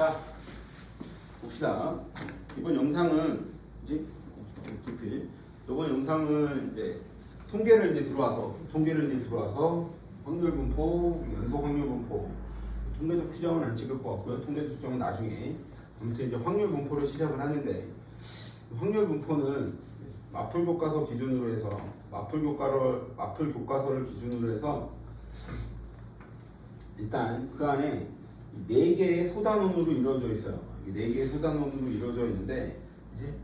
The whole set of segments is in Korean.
자, 봅시다. 이번 영상은 이제 이번 영상은 이제 통계를 이제 들어와서 확률 분포, 연속 확률 분포, 통계적 추정은 안 찍을 것 같고요. 통계적 추정은 나중에. 아무튼 이제 확률 분포를 시작을 하는데, 확률 분포는 마플 교과서 기준으로 해서 마플 교과서를 기준으로 해서 일단 그 안에 4개의 소단원으로 이루어져 있어요. 4개의 소단원으로 이루어져 있는데, 이제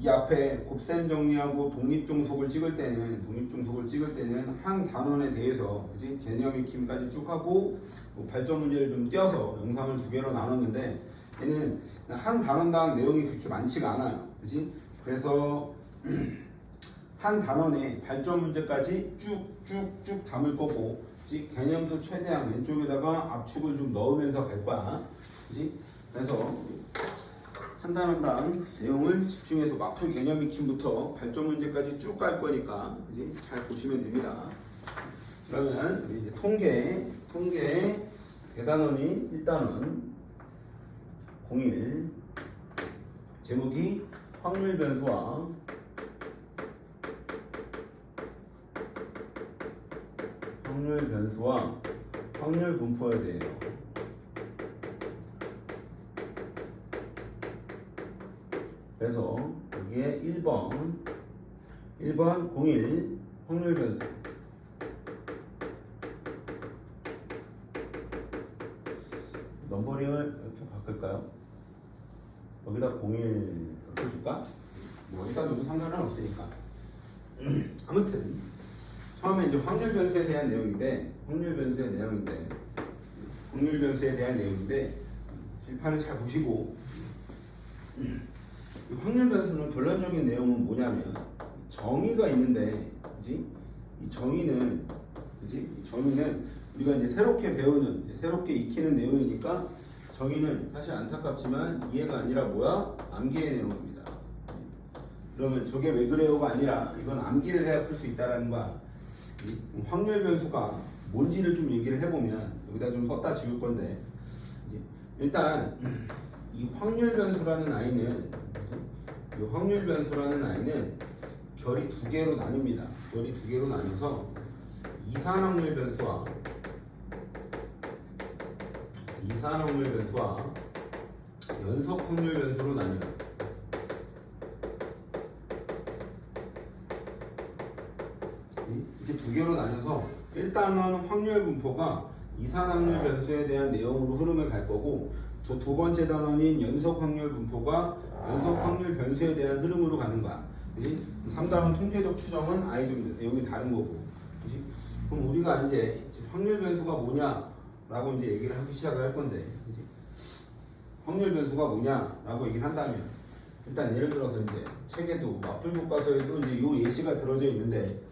이 앞에 곱셈 정리하고 독립종속을 찍을 때는 한 단원에 대해서 이제 개념 익힘까지 쭉 하고 뭐 발전 문제를 좀 띄어서 영상을 2개로 나눴는데, 얘는 한 단원당 내용이 그렇게 많지가 않아요. 그지? 그래서 한 단원에 발전 문제까지 쭉쭉쭉 담을 거고, 그치? 개념도 최대한 왼쪽에다가 압축을 좀 넣으면서 갈 거야. 그치? 그래서 한 단원당 내용을 집중해서 마플 개념 익힘부터 발전 문제까지 쭉 갈 거니까 이제 잘 보시면 됩니다. 그러면 우리 이제 통계 대단원이 1단원 01 제목이 확률 변수와 확률 분포에 대해서 그래서 여기에 1번 01 확률 변수 넘버링을 이렇게 바꿀까요? 여기다 01 이렇게 줄까? 뭐 어디다 넣어도 상관은 없으니까. 아무튼 처음에 이제 확률 변수에 대한 내용인데 실판을 잘 보시고, 확률 변수는 결론적인 내용은 뭐냐면 정의가 있는데, 그지? 이 정의는 우리가 이제 새롭게 익히는 내용이니까 정의는 사실 안타깝지만 이해가 아니라 뭐야? 암기의 내용입니다. 그러면 저게 왜 그래요가 아니라 이건 암기를 해야 풀 수 있다라는 거야. 확률 변수가 뭔지를 좀 얘기를 해보면 여기다 좀 썼다 지울 건데, 일단 이 확률 변수라는 아이는 결이 2개로 나뉩니다. 결이 2개로 나뉘어서 이산 확률 변수와 연속 확률 변수로 나뉘어요. 이렇게 2개로 나뉘어서 1단원 확률 분포가 이산 확률 변수에 대한 내용으로 흐름을 갈 거고, 저 2번째 단원인 연속 확률 분포가 연속 확률 변수에 대한 흐름으로 가는 거야. 3단원 통계적 추정은 아예 좀 내용이 다른 거고. 그치? 그럼 우리가 이제 확률 변수가 뭐냐라고 이제 얘기를 하기 시작을 할 건데, 그치? 확률 변수가 뭐냐라고 얘기를 한다면, 일단 예를 들어서 이제 책에도 마플 교과서에도 이제 요 예시가 들어져 있는데,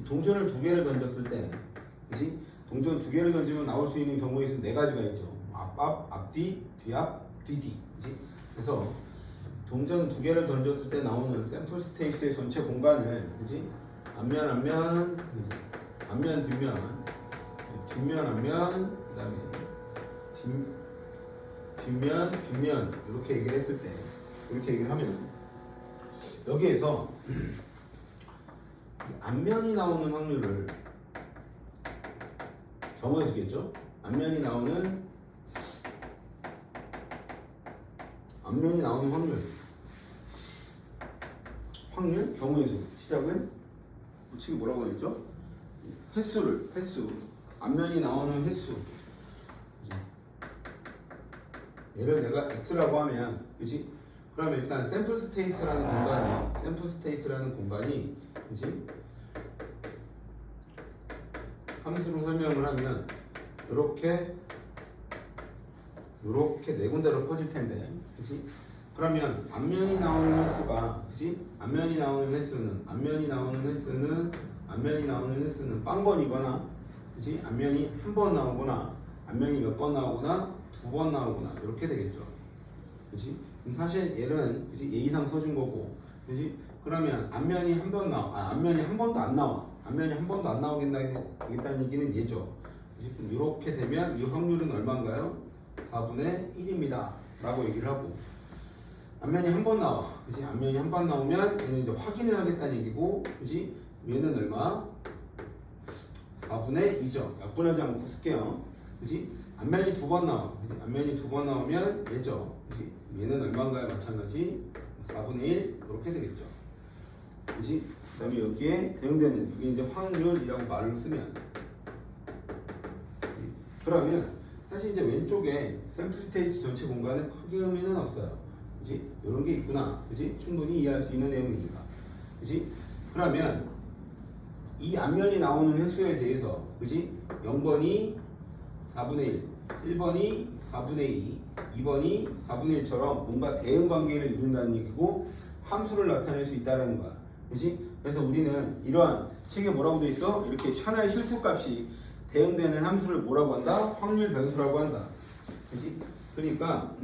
동전을 2개를 던졌을 때, 그치? 동전 2개를 던지면 나올 수 있는 경우에 있으면 4가지가 있죠. 앞뒤, 뒤앞, 뒤뒤. 그치? 그래서 동전 2개를 던졌을 때 나오는 샘플 스페이스의 전체 공간을, 그치? 앞면, 뒷면, 앞면, 그 다음에 뒷면 이렇게 얘기를 했을 때, 이렇게 얘기를 하면 여기에서 앞면이 나오는 확률을 경우의 수겠죠? 앞면이 나오는 확률 경우의 수 시작은 우측이 뭐라고 했죠? 횟수 앞면이 나오는 횟수. 얘를 내가 x라고 하면, 그치? 그러면 일단 샘플 스페이스라는 공간이 그치? 함수로 설명을 하면 이렇게 4군데로 퍼질 텐데, 그치? 그러면 앞면이 나오는 횟수가, 그치? 앞면이 나오는 횟수는 빵번이거나, 그치? 앞면이 한 번 나오거나, 앞면이 몇 번 나오거나, 2번 나오거나 이렇게 되겠죠. 그치? 그럼 사실 얘는 그치? 예의상 써준 거고, 그치? 그러면 앞면이 한 번도 안 나와. 앞면이 한 번도 안 나오겠다는 얘기는 얘죠. 이렇게 되면 이 확률은 얼마인가요? 4분의 1입니다. 라고 얘기를 하고, 앞면이 한 번 나와. 그지? 앞면이 한 번 나오면 얘는 이제 확인을 하겠다는 얘기고, 그지? 얘는 얼마? 4분의 2죠. 약분하지 않고 쓸게요. 그지? 앞면이 두 번 나와. 그지? 앞면이 두 번 나오면 얘죠. 그지? 얘는 얼마인가요? 마찬가지 4분의 1 이렇게 되겠죠. 그지? 그 다음에 여기에 대응되는 여기 이제 확률이라고 말을 쓰면, 그러면 사실 이제 왼쪽에 샘플 스테이트 전체 공간은 크게 의미는 없어요. 그지? 이런 게 있구나. 그지? 충분히 이해할 수 있는 내용이니까. 그지? 그러면 이 앞면이 나오는 횟수에 대해서, 그지? 0번이 4분의 1, 1번이 4분의 2, 2번이 4분의 1처럼 뭔가 대응 관계를 이룬다는 얘기고 함수를 나타낼 수 있다는 거야. 그지? 그래서 우리는 이러한 책에 뭐라고 돼 있어? 이렇게 하나의 실수값이 대응되는 함수를 뭐라고 한다? 확률 변수라고 한다. 그지? 그러니까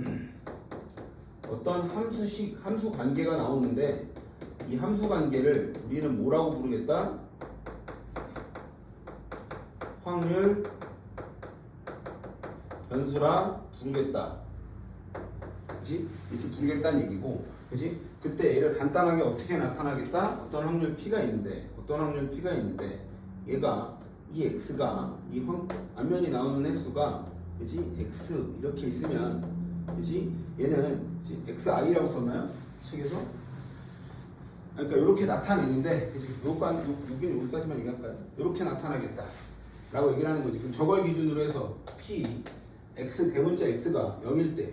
어떤 함수 관계가 나오는데 이 함수 관계를 우리는 뭐라고 부르겠다? 확률 변수라 부르겠다. 그지? 이렇게 부르겠다는 얘기고, 그지? 그때 얘를 간단하게 어떻게 나타나겠다? 어떤 확률 P가 있는데, 얘가 이 X가 이 앞면이 나오는 횟수가, 그지? X 이렇게 있으면, 그지? 얘는 XI라고 썼나요? 책에서? 그러니까 이렇게 나타내는데, 그지? 여기는 여기까지만 얘기할까요? 이렇게 나타나겠다 라고 얘기를 하는 거지. 그럼 저걸 기준으로 해서 P X 대문자 X가 0일 때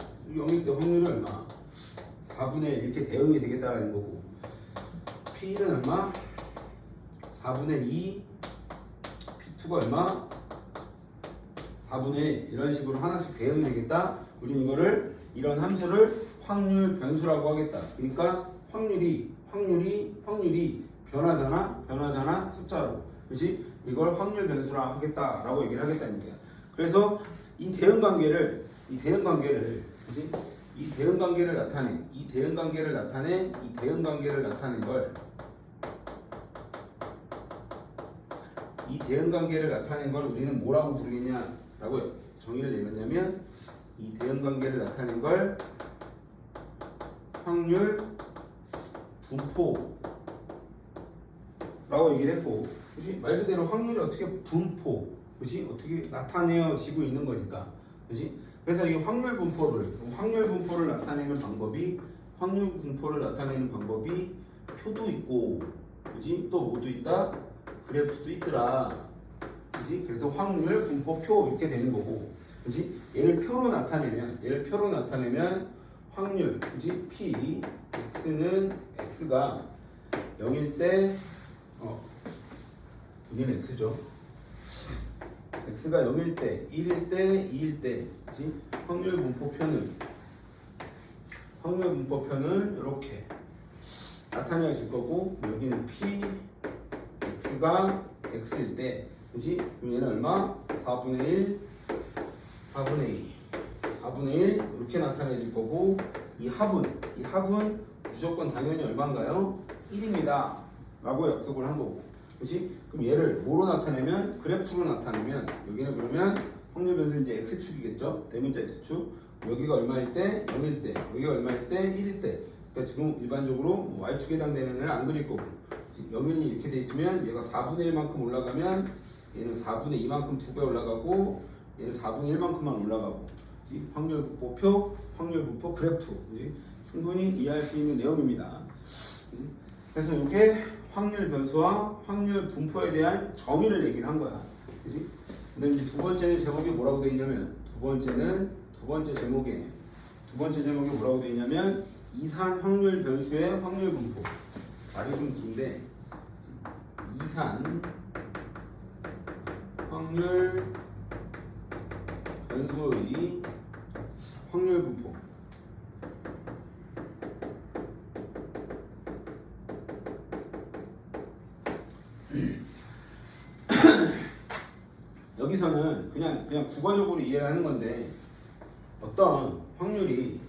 확률이 얼마? 4분의 1 이렇게 대응이 되겠다라는 거고, P1은 얼마? 4분의 2, P2가 얼마? 4분의 1 이런 식으로 하나씩 대응이 되겠다. 우리는 이거를 이런 함수를 확률 변수라고 하겠다. 그러니까 확률이 변하잖아 숫자로. 그렇지? 이걸 확률 변수라 하겠다라고 얘기를 하겠다는 거야. 그래서 이 대응 관계를 그렇지? 이 대응 관계를 나타낸 걸 우리는 뭐라고 부르겠냐라고 정의를 내렸냐면, 이 대응 관계를 나타낸 걸 확률 분포라고 얘기를 했고, 그렇지? 말 그대로 확률이 어떻게 그렇지? 어떻게 나타내지고 있는 거니까, 그렇지? 그래서 이 확률 분포를 나타내는 방법이 표도 있고, 그렇지? 또 뭐도 있다? 그래프도 있더라. 그렇지? 그래서 확률 분포표 이렇게 되는 거고, 그렇지? 얘를 표로 나타내면 확률, 그렇지? P X는 X가 0일 때 여기는 X죠. X가 0일 때, 1일 때, 2일 때, 그치? 확률 분포표는 이렇게 나타내질 거고, 여기는 P, X가 X일 때, 그치? 그럼 얘는 얼마? 4분의 1, 4분의 1 이렇게 나타내질 거고, 이 합은 무조건 당연히 얼마인가요? 1입니다 라고 약속을 한 거고, 그치? 그럼 얘를 뭐로 나타내면? 그래프로 나타내면, 여기는 그러면 확률 변수 이제 X축이겠죠? 대문자 X축. 여기가 얼마일 때? 0일 때. 여기가 얼마일 때? 1일 때. 그러니까 지금 일반적으로 Y축에 해당되는 애를 안 그릴 거고, 0일이 이렇게 돼 있으면 얘가 4분의 1만큼 올라가면 얘는 4분의 2만큼 2배 올라가고, 얘는 4분의 1만큼만 올라가고, 그치? 확률 분포표, 확률 분포 그래프. 그치? 충분히 이해할 수 있는 내용입니다. 그치? 그래서 이게 확률 변수와 확률 분포에 대한 정의를 얘기를 한 거야. 그지? 근데 이제 두 번째 제목이 뭐라고 되어 있냐면, 두 번째 제목에 뭐라고 되어 있냐면, 이산 확률 변수의 확률 분포. 말이 좀 긴데, 이산 확률 변수의 확률 분포. 여기서는 그냥 국어적으로 이해를 하는 건데, 어떤 확률이,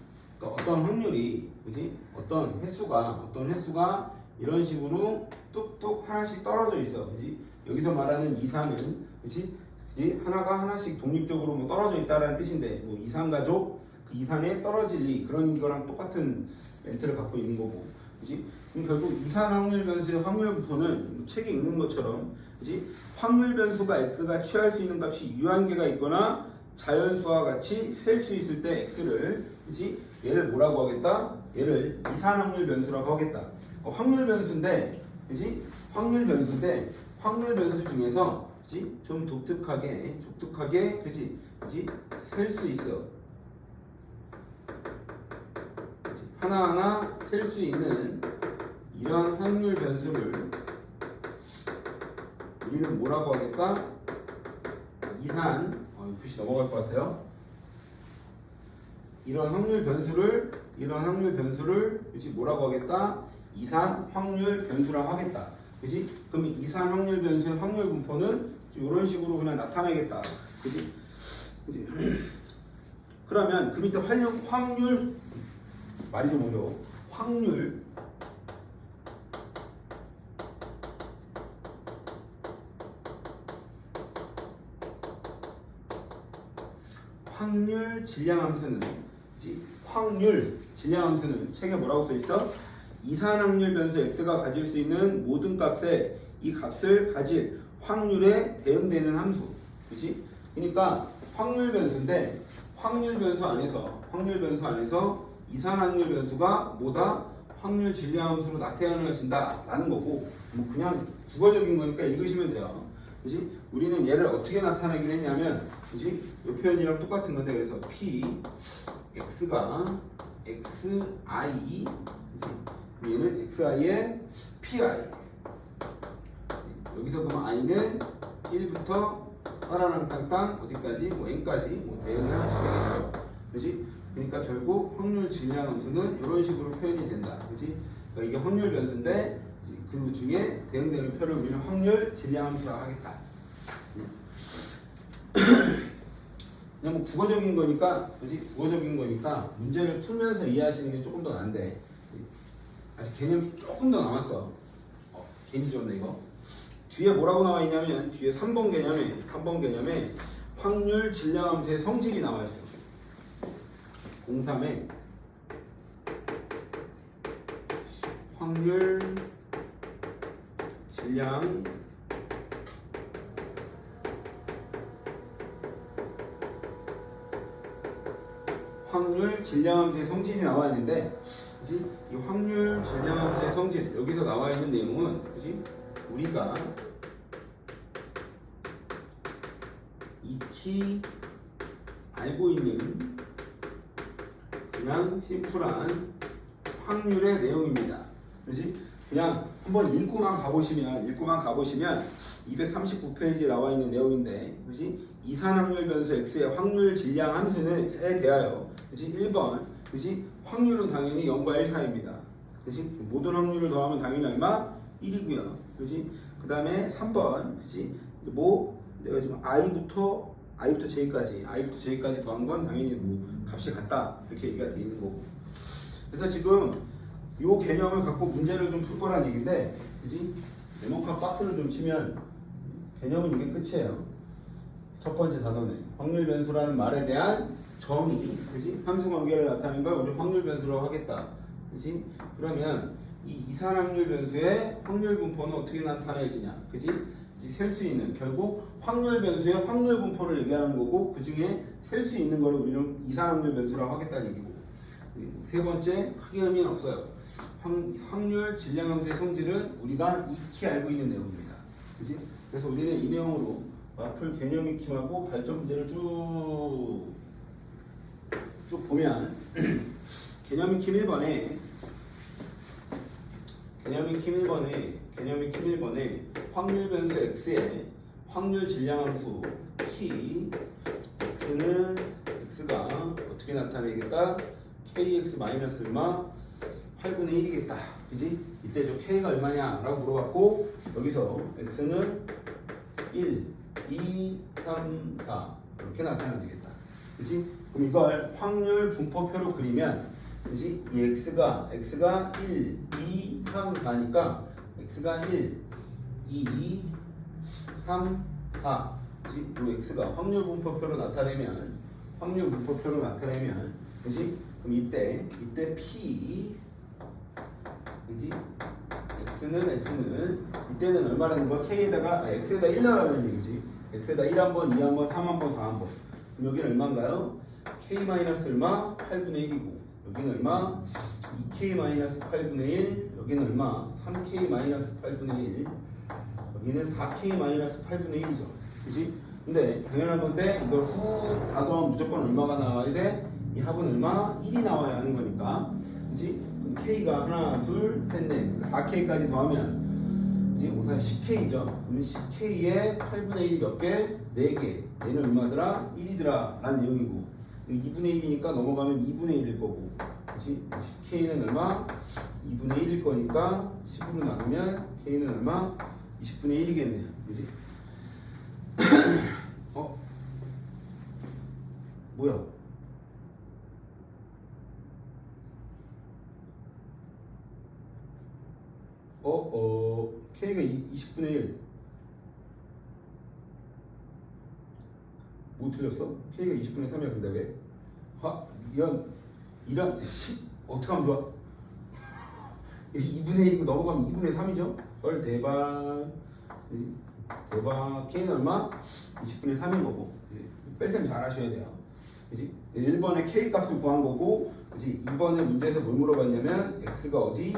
그지? 어떤 횟수가 이런 식으로 뚝뚝 하나씩 떨어져 있어, 그지? 여기서 말하는 이산은, 그지? 하나가 하나씩 독립적으로 뭐 떨어져 있다라는 뜻인데, 뭐 이산가족, 그 이산에 떨어질 리 그런 거랑 똑같은 멘트를 갖고 있는 거고, 그지? 그럼 결국 이산 확률 변수의 확률 분포는 책에 있는 것처럼, 그지? 확률 변수가 x가 취할 수 있는 값이 유한계가 있거나 자연수와 같이 셀 수 있을 때 x를, 그지? 얘를 뭐라고 하겠다? 얘를 이산 확률 변수라고 하겠다. 확률 변수인데, 그지? 확률 변수인데 확률 변수 중에서, 그지? 좀 독특하게, 그지? 셀 수 있어. 하나하나 셀 수 있는 이런 확률 변수를 우리는 뭐라고 하겠다? 이산, 글씨 넘어갈 것 같아요. 이런 확률 변수를 그치? 뭐라고 하겠다? 이산 확률 변수라고 하겠다. 그치? 그럼 이산 확률 변수의 확률 분포는 이런 식으로 그냥 나타내겠다. 그치? 그러면 그 밑에 확률 말이 좀 어려워. 확률 질량함수는, 확률 질량함수는 책에 뭐라고 써 있어? 이산 확률 변수 x가 가질 수 있는 모든 값에 이 값을 가질 확률에 대응되는 함수. 그렇지? 그러니까 확률 변수인데 확률 변수 안에서 이산 확률 변수가 뭐다? 확률 질량함수로 나타나신다 라는 거고, 뭐 그냥 국어적인 거니까 읽으시면 돼요. 그렇지? 우리는 얘를 어떻게 나타내긴 했냐면, 그렇지? 이 표현이랑 똑같은 건데, 그래서 p x가 xi, 그치? 얘는 xi의 pi. 여기서 그럼 i는 1부터 따라랑 땅땅 어디까지? 뭐 n까지 뭐 대응이 하나씩 되겠죠. 그렇지? 그러니까 결국 확률 질량 함수는 이런 식으로 표현이 된다. 그렇지? 그러니까 이게 확률 변수인데 그 중에 대응되는 표를 우리는 확률 질량 함수라고 하겠다. 그냥 뭐 국어적인 거니까, 그렇지? 국어적인 거니까 문제를 풀면서 이해하시는 게 조금 더 나은데, 아직 개념이 조금 더 남았어. 괜히 줬네 이거. 뒤에 뭐라고 나와 있냐면, 뒤에 3번 개념에 확률 질량함수의 성질이 나와 있어. 03에 확률 질량 질량함수의 성질이 나와 있는데, 그치? 이 확률 질량함수의 성질, 여기서 나와 있는 내용은, 그치? 우리가 익히 알고 있는 그냥 심플한 확률의 내용입니다. 그치? 그냥 한번 읽고만 가보시면 239페이지에 나와 있는 내용인데, 그치? 이산 확률 변수 x의 확률 질량 함수에 대하여, 그치? 1번, 그치? 확률은 당연히 0과 1 사이입니다. 그치? 모든 확률을 더하면 당연히 얼마? 1이고요. 그치? 그 다음에 3번, 그치? 뭐 내가 지금 i부터 j까지 더한 건 당연히 뭐 값이 같다, 이렇게 얘기가 되어 있는 거고. 그래서 지금 요 개념을 갖고 문제를 좀 풀 거란 얘기인데, 그치? 네모칸 박스를 좀 치면 개념은 이게 끝이에요. 첫 번째 단어는 확률 변수라는 말에 대한 정의, 그치? 함수 관계를 나타내는 걸 우리 확률 변수라고 하겠다. 그치? 그러면 이 이산 확률 변수의 확률 분포는 어떻게 나타내지냐, 그치? 셀 수 있는, 결국 확률 변수의 확률 분포를 얘기하는 거고, 그 중에 셀 수 있는 거를 우리는 이산 확률 변수라고 하겠다는 얘기고. 세 번째, 크게 의미는 없어요. 확률 질량함수의 성질은 우리가 익히 알고 있는 내용입니다. 그치? 그래서 우리는 이 내용으로 풀 개념 익힘하고 발전 문제를 쭉 보면 개념 익힘 1번에 확률 변수 x의 확률 질량함수 p x는 x가 어떻게 나타내겠다? kx 마이너스 얼마? 8분의 1이겠다. 그지? 이때 저 k가 얼마냐? 라고 물어봤고, 여기서 x는 1, 2, 3, 4 이렇게 나타나지겠다. 그지? 그럼 이걸 확률 분포표로 그리면, 그지? 이 x가 1, 2, 3, 4니까 x가 1, 2, 3, 4. 그지? 이 x가 확률 분포표로 나타내면 그지? 그럼 이때 P 그지? x는 이때는 얼마라는 거? k에다가 x에다 1 나가는 얘기지. x에다 1 한번, 2 한번, 3 한번, 4 한번. 그럼 여기는 얼마인가요? k 마이너스 얼마? 8분의 1이고 여기는 얼마? 2k 마이너스 8분의 1. 여기는 얼마? 3k 마이너스 8분의 1. 여기는 4k 마이너스 8분의 1이죠. 그지? 근데 당연한 건데 이걸 후 다 더하면 무조건 얼마가 나와야 돼? 이 합은 얼마? 1이 나와야 하는 거니까. 그지? 그럼 k가 하나, 둘, 셋, 넷. 그러니까 4k까지 더하면 이제 5, 4, 10k죠. 그러면 10k에 8분의 1이 몇 개? 4개. 얘는 얼마더라? 1이더라 라는 내용이고 2분의 1이니까 넘어가면 2분의 1일 거고 그치? 10k는 얼마? 2분의 1일 거니까 10으로 나누면 k는 얼마? 20분의 1이겠네요. 그치? 뭐야? k가 20분의 1. 뭐 틀렸어? k가 20분의 3이야. 근데 왜? 이런 어떻게 하면 좋아? 2분의 1이고 넘어가면 2분의 3이죠? 헐 대박. k는 얼마? 20분의 3인 거고 뺄셈 잘 하셔야 돼요. 그치? 1번에 k 값을 구한 거고 그치? 2번에 문제에서 뭘 물어봤냐면 x가 어디?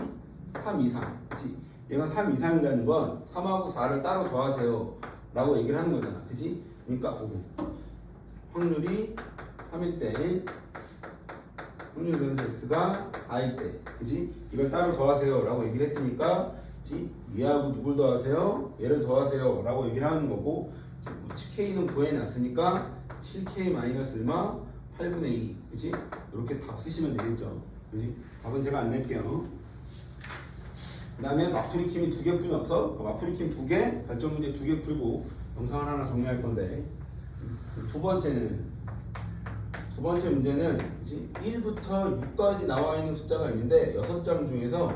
3 이상. 그치? 얘가 3 이상이라는 건 3하고 4를 따로 더하세요 라고 얘기를 하는 거잖아. 그치? 그러니까 확률이 3일 때 확률 변수 x가 4일 때 그치? 이걸 따로 더하세요 라고 얘기를 했으니까 그치? 얘하고 누굴 더하세요? 얘를 더하세요 라고 얘기를 하는 거고 k는 구해놨으니까 7k 마이너스 얼마? 8분의 2 그치? 이렇게 답 쓰시면 되겠죠. 그치? 답은 제가 안 낼게요. 그 다음에 마프리킴이 2개뿐이 없어. 마프리킴 2개, 발전 문제 2개 풀고 영상을 하나 정리할 건데 두 번째 문제는 그치? 1부터 6까지 나와 있는 숫자가 있는데 6장 중에서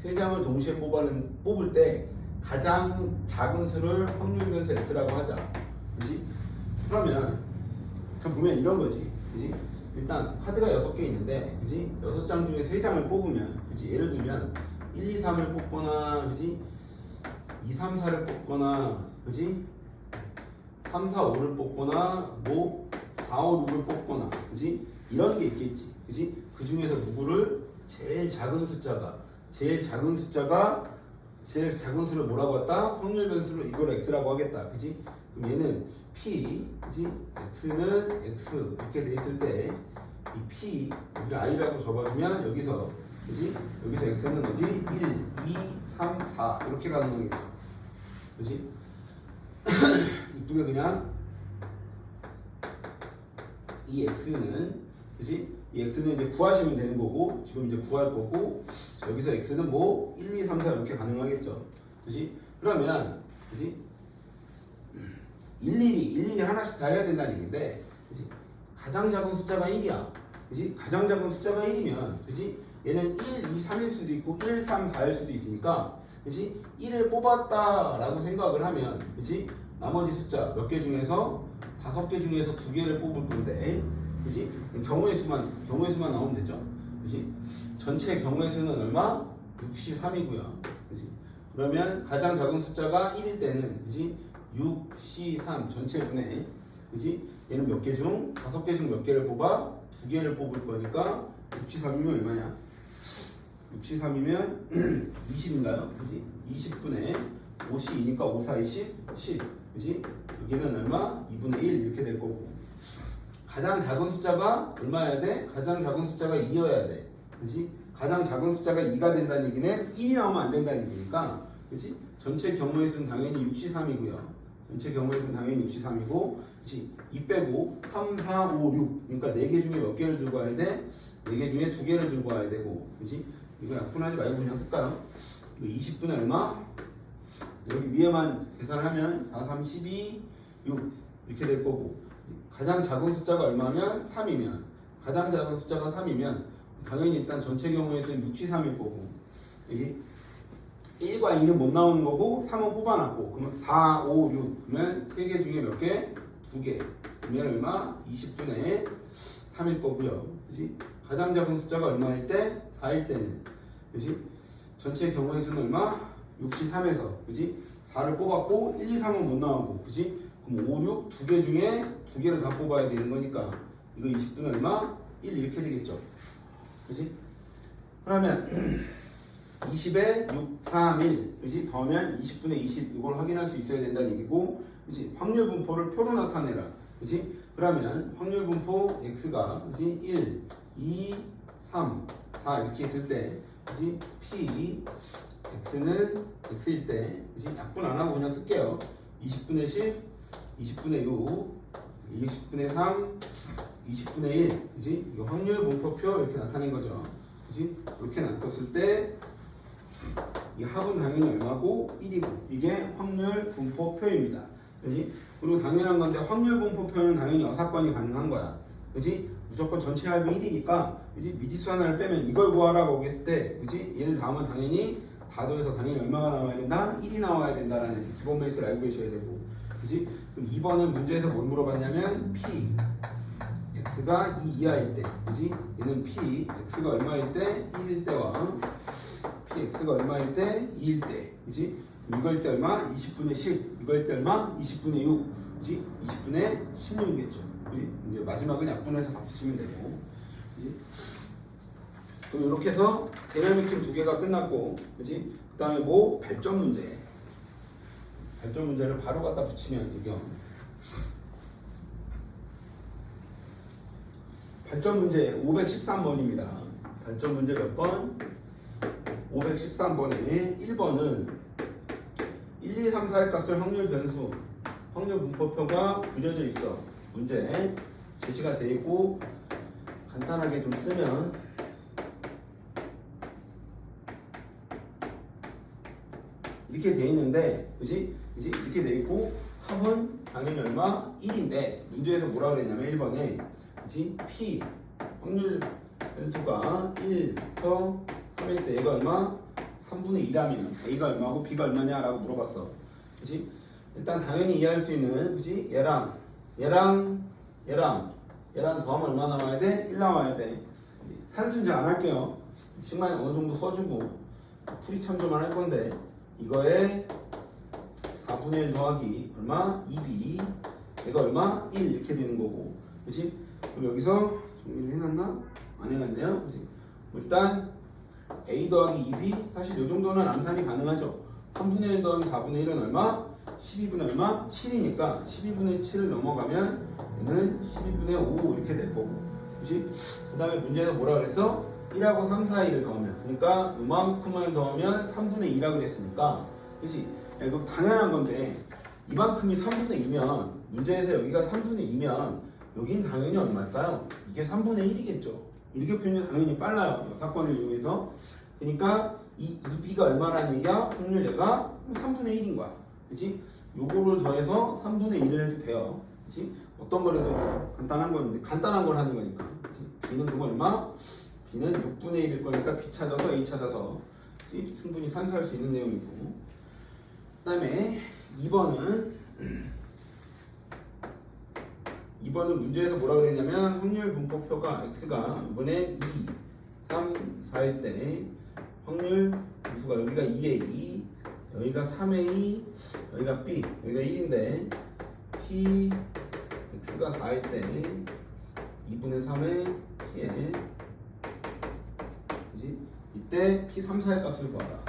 3장을 동시에 뽑을 때 가장 작은 수를 확률 변수 x라고 하자. 그치? 그러면 보면 이런 거지. 그치? 일단 카드가 6개 있는데 그치? 6장 중에 3장을 뽑으면 그치? 예를 들면 1, 2, 3을 뽑거나 그치? 2, 3, 4를 뽑거나 그치? 3, 4, 5를 뽑거나 뭐 4, 5, 6을 뽑거나 그치? 이런 게 있겠지. 그치? 그 중에서 누구를 제일 작은 수를 뭐라고 했다? 확률 변수를 이걸 x라고 하겠다. 그치? 그럼 얘는 p 그치? x는 x 이렇게 돼 있을 때 이 p 여기를 i라고 접어주면 여기서 그치? 여기서 x는 어디? 1, 2, 3, 4 이렇게 가는 거겠죠. 그치? 이쁘게 그냥 이 x는 그치? 이 x는 이제 구하시면 되는 거고 지금 이제 구할 거고 여기서 x는 뭐 1, 2, 3, 4 이렇게 가능하겠죠. 그치? 그러면 그치? 일일이 하나씩 다 해야 된다는 얘기인데 그치? 가장 작은 숫자가 1이야. 그치? 가장 작은 숫자가 1이면 그치? 얘는 1, 2, 3일 수도 있고 1, 3, 4일 수도 있으니까 그치? 1을 뽑았다라고 생각을 하면 그치? 나머지 숫자 몇 개 중에서 5개 중에서 2개를 뽑을 건데 그치? 경우의 수만 나오면 되죠. 그치? 전체 경우의 수는 얼마? 63이고요. 그치? 그러면 가장 작은 숫자가 1일 때는 그치? 6, C, 3 전체 분의 그치? 얘는 몇 개 중? 5개 중 몇 개를 뽑아? 2개를 뽑을 거니까 6, C, 3이면 얼마냐? 6, C, 3이면 20인가요? 그치? 20분의 5C2니까 5, 4, 20, 10 그치? 여기는 얼마? 2분의 1 이렇게 될 거고 가장 작은 숫자가 얼마여야 돼? 가장 작은 숫자가 2여야 돼. 그치? 가장 작은 숫자가 2가 된다는 얘기는 1이 나오면 안 된다는 얘기니까 그치? 전체 경우의 수는 당연히 63이고요. 전체 경우의 수는 당연히 63이고 그치? 2 빼고 3, 4, 5, 6 그러니까 4개 중에 몇 개를 들고 와야 돼? 4개 중에 2개를 들고 와야 되고 그치? 이거 약분하지 말고 그냥 쓸까요? 20분의 얼마? 여기 위에만 계산하면 4, 3, 12, 6 이렇게 될 거고 가장 작은 숫자가 얼마면? 3이면 가장 작은 숫자가 3이면 당연히 일단 전체 경우에서는 6, 3일 거고 여기 1과 2는 못 나오는 거고 3은 뽑아놨고 그러면 4, 5, 6 그러면 3개 중에 몇 개? 2개 그러면 얼마? 20분의 3일 거고요. 그치? 가장 작은 숫자가 얼마일 때? 4일 때는. 그지? 전체 경우의 수는 얼마? 63에서. 그지? 4를 뽑았고 1, 2, 3은 못 나오고. 그지? 그럼 5, 6 두 개 중에 두 개를 다 뽑아야 되는 거니까 이거 20분의 얼마? 1 이렇게 되겠죠. 그지? 그러면 20에 6, 3, 1. 그지? 더하면 20분의 20 이걸 확인할 수 있어야 된다는 얘기고. 그지? 확률 분포를 표로 나타내라. 그지? 그러면 확률 분포 x가 그지? 1, 2, 3, 4 이렇게 했을 때 그지? p x는 x일 때 그지? 약분 안 하고 그냥 쓸게요. 20분의 10, 20분의 6, 20분의 3, 20분의 1. 그지? 이거 확률 분포표 이렇게 나타낸 거죠. 그지? 이렇게 나눴을 때 이 합은 당연히 얼마고 1이고 이게 확률 분포표입니다. 그지? 그리고 당연한 건데 확률 분포표는 당연히 여사건이 가능한 거야. 그지? 무조건 전체 합이 1이니까 그지? 미지수 하나를 빼면 이걸 구하라고 했을 때 그지? 얘를 다음은 당연히 다 더해서 당연히 얼마가 나와야 된다? 1이 나와야 된다라는 기본 베이스를 알고 계셔야 되고. 그지? 그럼 2번은 문제에서 뭘 물어봤냐면 P x가 2 이하일 때 그지? 얘는 P x가 얼마일 때? 1일 때와 P x가 얼마일 때? 2일 때 그지? 이거일 때 얼마? 20분의 10 이거일 때 얼마? 20분의 6 그지? 20분의 16이겠죠. 그지? 이제 마지막은 약분해서 값쓰시면 되고 그지? 그럼 이렇게 해서 개념 두 개가 끝났고 그지? 그 다음에 뭐? 발전 문제. 발전 문제를 바로 갖다 붙이면 이겨. 발전 문제 513번입니다. 발전 문제 몇 번? 513번에 1번은 1, 2, 3, 4의 값을 확률 변수, 확률 분포표가 그려져 있어. 문제 제시가 되어 있고 간단하게 좀 쓰면 이렇게 되어 있는데 그지? 이렇게 되어 있고 합은 당연히 얼마? 1인데 문제에서 뭐라 그랬냐면 1번에 그지? P 확률 변수가 1부터 3일 때 얘가 얼마? 3분의 2라면 A가 얼마고 B가 얼마냐 라고 물어봤어. 그치? 일단 당연히 이해할 수 있는 그치? 얘랑 더하면 얼마 나와야 돼? 1 나와야 돼. 산수인지 안 할게요. 시간 어느 정도 써주고 풀이 참조만 할 건데 이거에 4분의 1 더하기 얼마? 2B 얘가 얼마? 1 이렇게 되는 거고 그치? 그럼 여기서 정리를 해놨나? 안 해놨네요. 그치? 일단 A 더하기 2B 사실 이 정도는 암산이 가능하죠. 3분의 1 더하기 4분의 1은 얼마? 12분의 얼마? 7이니까 12분의 7을 넘어가면 얘는 12분의 5 이렇게 될 거고 그치? 그 다음에 문제에서 뭐라 그랬어? 1하고 3 사이를 더하면 그러니까 이만큼을 더하면 3분의 2라고 그랬으니까 그치? 야, 이거 당연한 건데 이만큼이 3분의 2면 문제에서 여기가 3분의 2면 여긴 당연히 얼마일까요? 이게 3분의 1이겠죠. 이렇게 풀면 당연히 빨라요. 사건을 이용해서. 그러니까 이 2b가 얼마라는 얘기야? 확률 얘가 3분의 1인 거야. 그치? 요거를 더해서 3분의 1을 해도 돼요. 그치? 어떤 걸 해도 간단한 건데 간단한 걸 하는 거니까. 그치? b는 그거 얼마? b는 6분의 1일 거니까 b 찾아서 a 찾아서 그치? 충분히 산수할 수 있는 내용이고 그 다음에 2번은 문제에서 뭐라 그랬냐면 확률 분포표가 x가 이번에 2, 3, 4일 때 확률 분수가 여기가 2에 2, 여기가 3에 2, 여기가 b, 여기가 1인데 p x가 4일 때 2분의 3에 p에 그지? 이때 p 3, 4의 값을 구하라.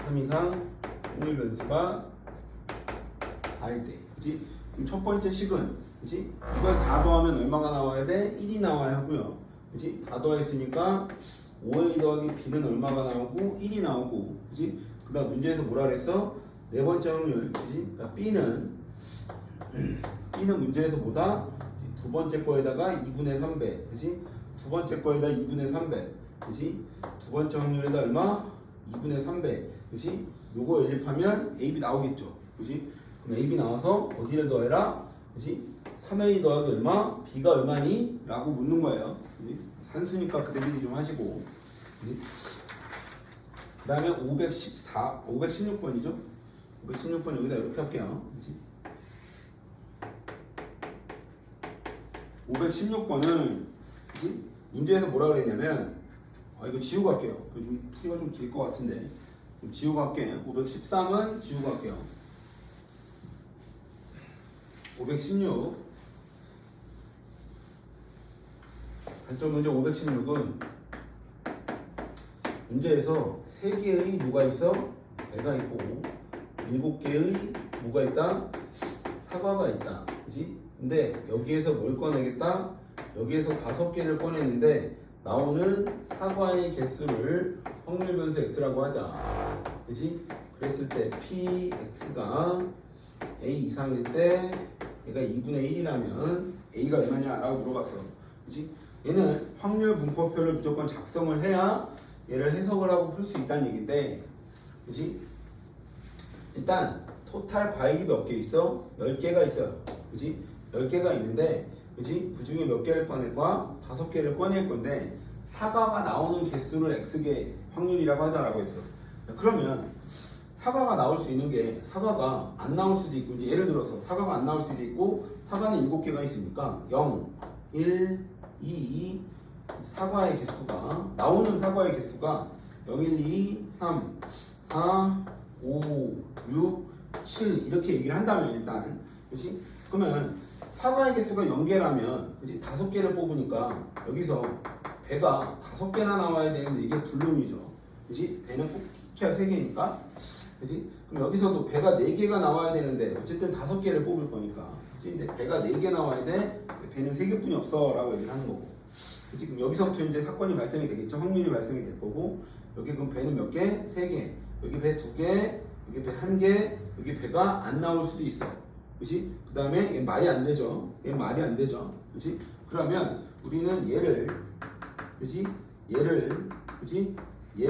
3 이상 확률 변수가 4일 때 그지? 그럼 첫 번째 식은 그치? 이걸 다 더하면 얼마가 나와야 돼? 1이 나와야 하고요. 그치? 다 더했으니까 5a 더하기 b는 얼마가 나오고 1이 나오고 그치? 그 다음 문제에서 뭐라 그랬어? 네 번째 확률 그치? 그러니까 b는 문제에서 뭐다? 두 번째 거에다가 2분의 3배 그치? 두 번째 거에다 2분의 3배 그치? 두 번째 확률에다 얼마? 2분의 3배 그치? 요거 연립하면 AB 나오겠죠 그치? 그럼 AB 나와서 어디를 더해라? 그치? 3a 더하기 얼마? b가 얼마니? 라고 묻는 거예요. 그치? 산수니까 그대들이 좀 하시고. 그 다음에 516번이죠? 516번 여기다 이렇게 할게요. 그치? 516번은 그치? 문제에서 뭐라 그랬냐면 이거 지우고 갈게요. 좀 풀이가 좀 길 것 같은데 좀 지우고 갈게요. 513은 지우고 갈게요. 516 단점 문제 516은 문제에서 3개의 뭐가 있어? 배가 있고 7개의 뭐가 있다? 사과가 있다. 그치? 근데 여기에서 뭘 꺼내겠다? 여기에서 5개를 꺼내는데 나오는 사과의 개수를 확률 변수 x라고 하자. 그치? 그랬을 때 px가 a 이상일 때 얘가 2분의 1이라면 a가 얼마냐? 라고 물어봤어. 그치? 얘는 확률 분포표를 무조건 작성을 해야 얘를 해석을 하고 풀 수 있다는 얘기인데, 그치? 일단 토탈 과일이 몇 개 있어? 10개가 있어요. 그치? 10개가 있는데, 그치? 그 중에 몇 개를 꺼낼 거야? 5개를 꺼낼 건데 사과가 나오는 개수를 x개 확률이라고 하자라고 했어. 그러면 사과가 나올 수 있는 게 사과가 안 나올 수도 있고, 이제 예를 들어서 사과가 안 나올 수도 있고 사과는 7개가 있으니까 0, 1, 2, 사과의 개수가 나오는 사과의 개수가 0, 1, 2, 3, 4, 5, 6, 7 이렇게 얘기를 한다면 일단 그렇지? 그러면 사과의 개수가 0개라면 그렇지? 5개를 뽑으니까 여기서 배가 5개나 나와야 되는데 이게 불능이죠. 그렇지? 배는 꼭 키야 3개니까. 그렇지? 그럼 여기서도 배가 4개가 나와야 되는데 어쨌든 5개를 뽑을 거니까. 그렇지? 근데 배가 4개 나와야 돼. 배는 3개뿐이 없어 라고 얘기를 하는 거고. 그치? 그럼 여기서부터 이제 사건이 발생이 되겠죠. 확률이 발생이 될 거고, 여기 그럼 배는 몇 개? 3개. 여기 배 2개, 여기 배 1개, 여기 배가 안 나올 수도 있어. 그치? 그 다음에 얘 말이 안 되죠. 얘 말이 안 되죠. 그치? 그러면 우리는 얘를, 그치? 그치? 이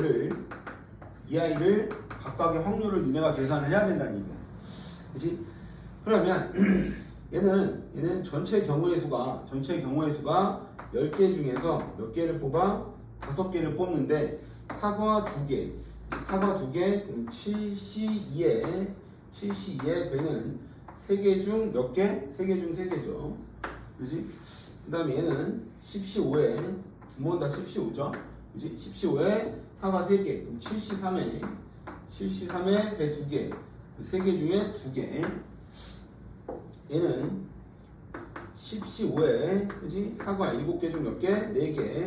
아이를 각각의 확률을 니네가 계산을 해야 된다는 얘기야. 그치? 그러면 얘는 전체 경우의 수가 10개 중에서 몇 개를 뽑아? 5개를 뽑는데 사과 2개 그럼 7C2에 배는 3개 중 몇 개? 3개 중 3개죠. 그지? 그 다음에 얘는 10C5에 두 번 다 10C5죠. 그지? 10C5에 사과 3개 그럼 7C3에 배 2개 3개 중에 2개. 얘는 10C5에 그치? 사과 7개 중 몇 개? 4개.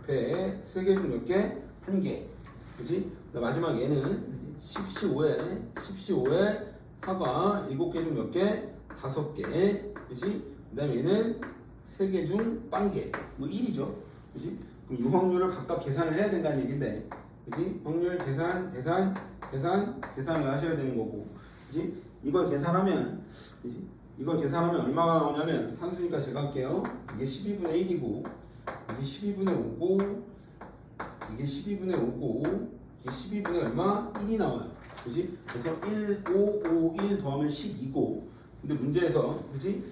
배 3개 중 몇 개? 1개. 그치? 마지막 얘는 10C5에 사과 7개 중 몇 개? 5개. 그치? 그 다음에 얘는 3개 중 빵개. 뭐 1이죠. 그치? 그럼 이 확률을 각각 계산을 해야 된다는 얘기인데, 그치? 확률 계산을 하셔야 되는 거고. 그치? 이걸 계산하면, 그치? 이걸 계산하면 얼마가 나오냐면 산수니까 제가 할게요. 이게 12분의 1이고 이게 12분의 5고 이게 12분의 5고 이게 12분의 얼마? 1이 나와요. 그지? 그래서 1, 5, 5, 1 더하면 12고 근데 문제에서 그지?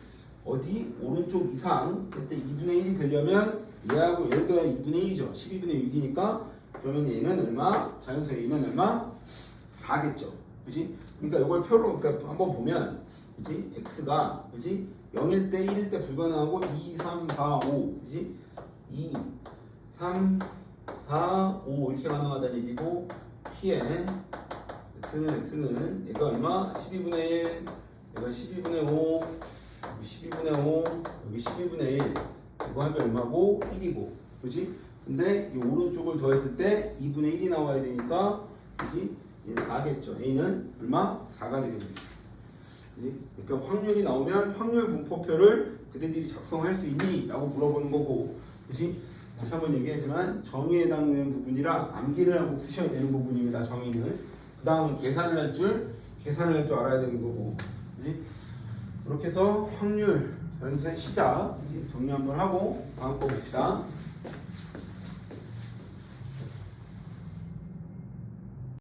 어디? 오른쪽 이상 그때 2분의 1이 되려면 얘하고 얘를 더해 2분의 1이죠. 12분의 6이니까 그러면 얘는 얼마? 자연수의 얘는 얼마? 4겠죠. 그지? 그러니까 이걸 표로 그러니까 한번 보면 그치? x가 그치? 0일 때 1일 때 불가능하고 2, 3, 4, 5 그치? 2, 3, 4, 5 이렇게 가능하다는 얘기고 p에 x는 얘가 얼마? 12분의 1 얘가 12분의 5 여기 12분의 5 여기 12분의 1 이거 하면 얼마고? 1이고 그치? 근데 이 오른쪽을 더했을 때 2분의 1이 나와야 되니까 그치? 얘는 4겠죠. a는 얼마? 4가 되는 거죠. 그러니까 확률이 나오면 확률 분포표를 그대들이 작성할 수 있니? 라고 물어보는 거고 그치? 다시 한번 얘기하지만 정의에 해당되는 부분이랑 암기를 하고 푸셔야 되는 부분입니다. 정의는 그 다음 계산을 할 줄 알아야 되는 거고 그치? 그렇게 해서 확률 연수의 시작 정리 한번 하고 다음 거 봅시다.